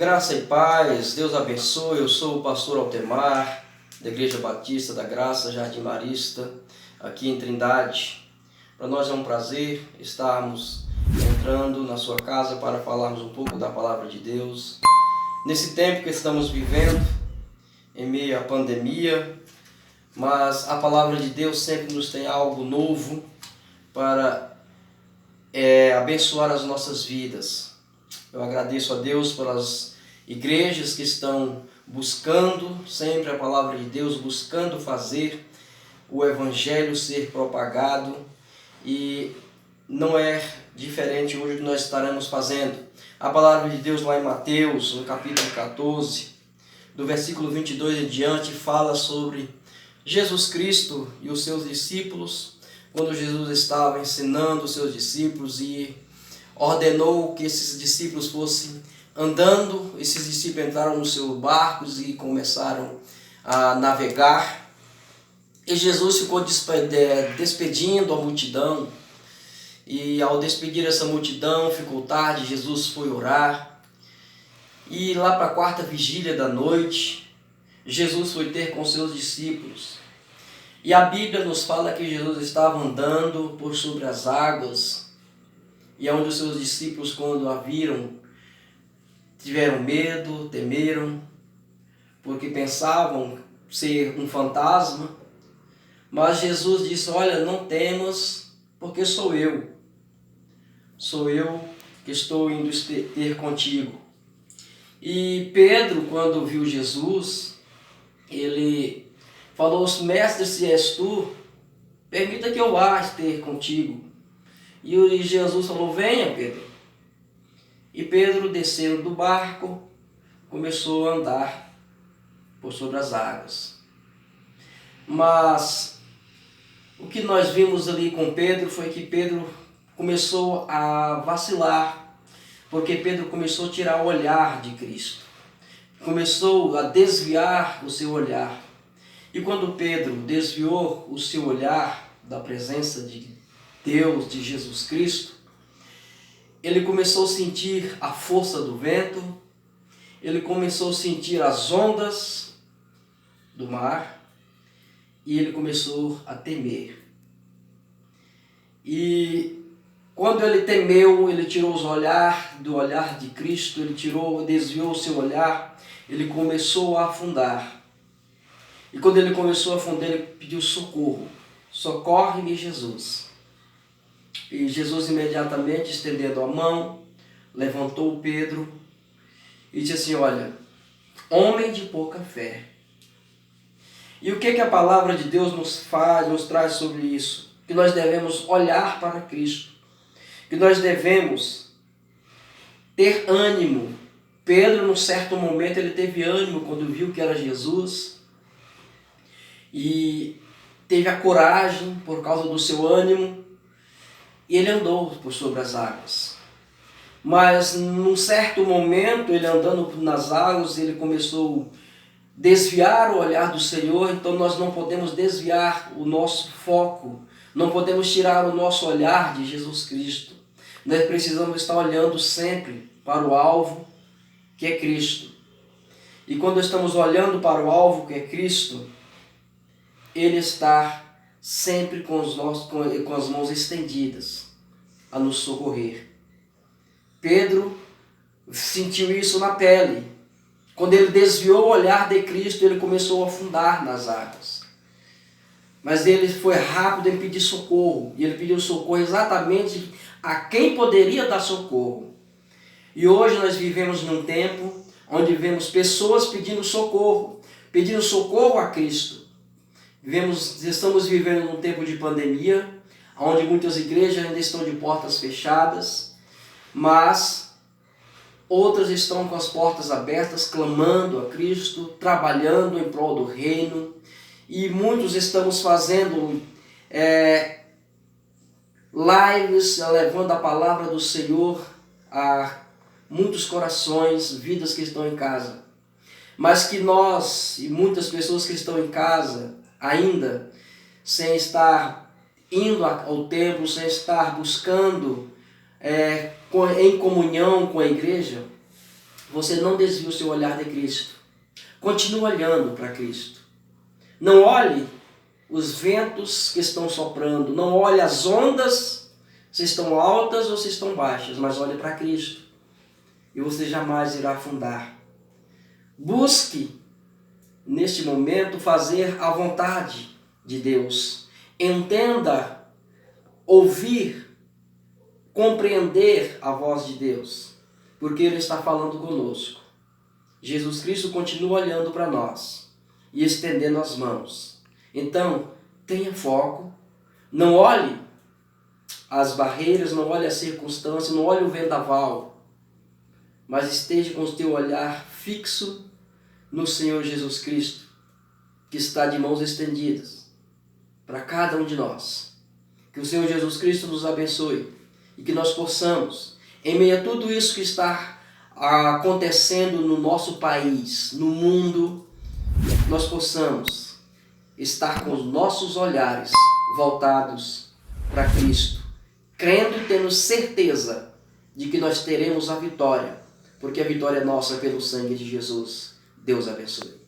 Graça e paz, Deus abençoe. Eu sou o pastor Altemar, da Igreja Batista da Graça, Jardim Marista, aqui em Trindade. Para nós é um prazer estarmos entrando na sua casa para falarmos um pouco da Palavra de Deus. Nesse tempo que estamos vivendo, em meio à pandemia, mas a Palavra de Deus sempre nos tem algo novo para abençoar as nossas vidas. Eu agradeço a Deus pelas igrejas que estão buscando sempre a Palavra de Deus, buscando fazer o Evangelho ser propagado, e não é diferente hoje que nós estaremos fazendo. A Palavra de Deus lá em Mateus, no capítulo 14, do versículo 22 em diante, fala sobre Jesus Cristo e os seus discípulos, quando Jesus estava ensinando os seus discípulos e ordenou que esses discípulos fossem andando. Esses discípulos entraram nos seus barcos e começaram a navegar. E Jesus ficou despedindo a multidão. E ao despedir essa multidão, ficou tarde, Jesus foi orar. E lá para a quarta vigília da noite, Jesus foi ter com seus discípulos. E a Bíblia nos fala que Jesus estava andando por sobre as águas. E onde os seus discípulos, quando a viram, tiveram medo, temeram, porque pensavam ser um fantasma. Mas Jesus disse: olha, não temas, porque sou eu. Sou eu que estou indo ter contigo. E Pedro, quando viu Jesus, ele falou: mestre, se és tu, permita que eu vá ter contigo. E Jesus falou: venha, Pedro. E Pedro, descendo do barco, começou a andar por sobre as águas. Mas o que nós vimos ali com Pedro foi que Pedro começou a vacilar, porque Pedro começou a tirar o olhar de Cristo, começou a desviar o seu olhar. E quando Pedro desviou o seu olhar da presença de Deus, de Jesus Cristo, ele começou a sentir a força do vento, ele começou a sentir as ondas do mar, e ele começou a temer. E quando ele temeu, ele tirou do olhar de Cristo, desviou o seu olhar, ele começou a afundar. E quando ele começou a afundar, ele pediu socorro: socorre-me, Jesus. E Jesus, imediatamente estendendo a mão, levantou Pedro e disse assim: olha, homem de pouca fé. E o que a palavra de Deus nos traz sobre isso? Que nós devemos olhar para Cristo, que nós devemos ter ânimo. Pedro, num certo momento, ele teve ânimo quando viu que era Jesus, e teve a coragem por causa do seu ânimo, e ele andou por sobre as águas. Mas num certo momento, ele andando nas águas, ele começou a desviar o olhar do Senhor. Então nós não podemos desviar o nosso foco, não podemos tirar o nosso olhar de Jesus Cristo. Nós precisamos estar olhando sempre para o alvo, que é Cristo. E quando estamos olhando para o alvo, que é Cristo, Ele está sempre com as mãos estendidas a nos socorrer. Pedro sentiu isso na pele. Quando ele desviou o olhar de Cristo, ele começou a afundar nas águas. Mas ele foi rápido em pedir socorro. E ele pediu socorro exatamente a quem poderia dar socorro. E hoje nós vivemos num tempo onde vemos pessoas pedindo socorro a Cristo. Estamos vivendo num tempo de pandemia, onde muitas igrejas ainda estão de portas fechadas, mas outras estão com as portas abertas, clamando a Cristo, trabalhando em prol do reino. E muitos estamos fazendo lives, levando a palavra do Senhor a muitos corações, vidas que estão em casa. Mas que nós e muitas pessoas que estão em casa ainda, sem estar indo ao templo, sem estar buscando em comunhão com a igreja, você não desvie o seu olhar de Cristo. Continue olhando para Cristo. Não olhe os ventos que estão soprando, não olhe as ondas, se estão altas ou se estão baixas, mas olhe para Cristo. E você jamais irá afundar. Busque, neste momento, fazer a vontade de Deus. Entenda, ouvir, compreender a voz de Deus, porque Ele está falando conosco. Jesus Cristo continua olhando para nós e estendendo as mãos. Então, tenha foco, não olhe as barreiras, não olhe as circunstâncias, não olhe o vendaval, mas esteja com o teu olhar fixo no Senhor Jesus Cristo, que está de mãos estendidas para cada um de nós. Que o Senhor Jesus Cristo nos abençoe e que nós possamos, em meio a tudo isso que está acontecendo no nosso país, no mundo, nós possamos estar com os nossos olhares voltados para Cristo, crendo e tendo certeza de que nós teremos a vitória, porque a vitória é nossa pelo sangue de Jesus. Deus abençoe.